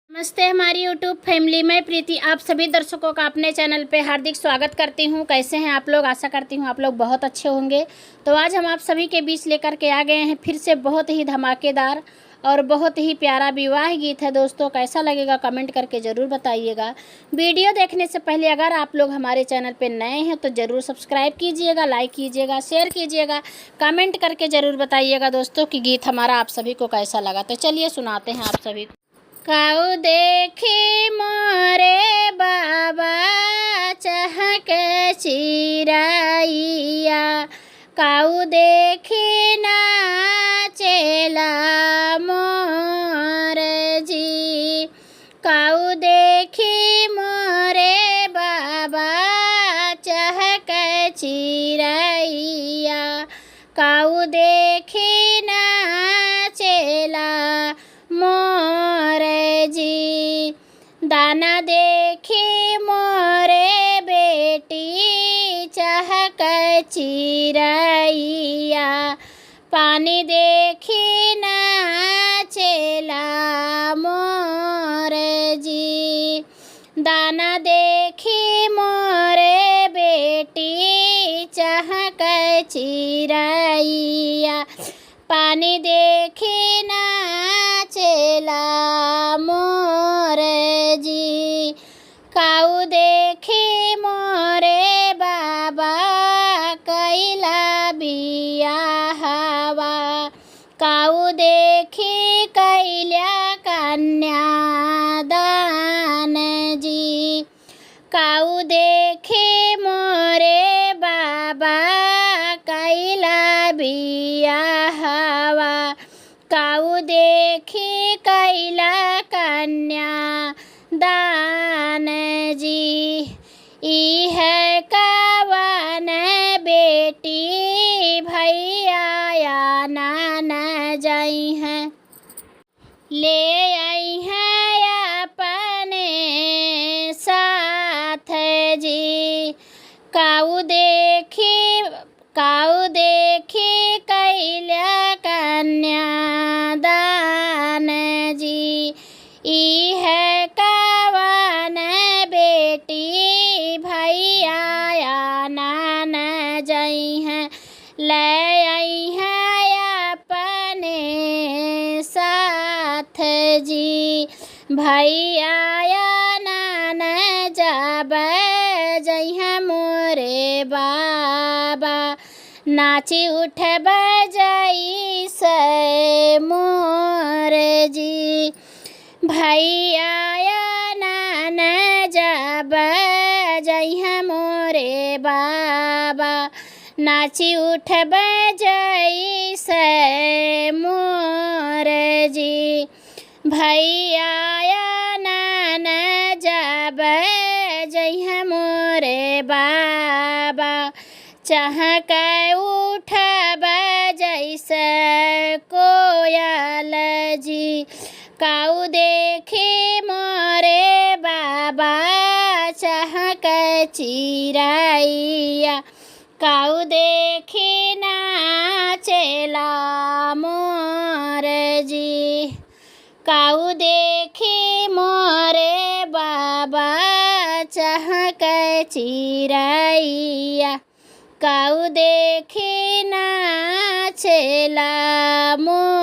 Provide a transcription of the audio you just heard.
नमस्ते हमारी YouTube family में प्रीति आप सभी दर्शकों का अपने चैनल पे हार्दिक स्वागत करती हूँ। कैसे हैं आप लोग? आशा करती हूँ आप लोग बहुत अच्छे होंगे। तो आज हम आप सभी के बीच लेकर के आ गए हैं फिर से बहुत ही धमाकेदार और बहुत ही प्यारा विवाह गीत है। दोस्तों कैसा लगेगा कमेंट करके ज़रूर बताइएगा। वीडियो देखने से पहले अगर आप लोग हमारे चैनल पर नए हैं तो ज़रूर सब्सक्राइब कीजिएगा, लाइक कीजिएगा, शेयर कीजिएगा, कमेंट करके ज़रूर बताइएगा दोस्तों कि गीत हमारा आप सभी को कैसा लगा। तो चलिए सुनाते हैं आप सभी को। काऊ देखी मोरे बाबा चहक चिरैया, काऊ देखी नाचेला मोर जी, काऊ देखी मोरे बाबा चहक चिरैया, काऊ देखी नाचेला मोर जी, दाना देखी मोरे बेटी चहक चिरैया, पानी देखी नाचेला मोर जी, दाना देखी मोरे बेटी चहक चिरैया, पानी देखी नाचेला मोर जी, काऊ देखी मोरे बाबा कैला बियाहवा, काऊ देखी कैल्या कन्यादान जी, काऊ देखी मोरे बाबा कैला बियाहवा, काऊ देखी कैला कन्या दान जी, ई है कावन बेटी भैया या नान जाई हैं, ले आई हैं अपने साथ जी, काऊ देखी कैल्या कन्यादान जी, ई है कावन बेटी भैया या नान जाई हैं, ले आई हैं अपने साथ जी, भैया या नान जब जई हैं मोरे बाबा, नाची उठ बजाई से मोर जी, भैया या नान जब जई हैं मोरे बाबा, नाची उठ बजाई से मोर जी, भैया या नान जब जई हैं मोरे बाबा, चहक उठ जैसे कोयल जी, काऊ देखी मोरे बाबा चहक चिरैया, काऊ देखी नाचेला मोर जी, काऊ देखी मोरे बाबा चहक चिरैया, काऊ देखी नाचेला मोर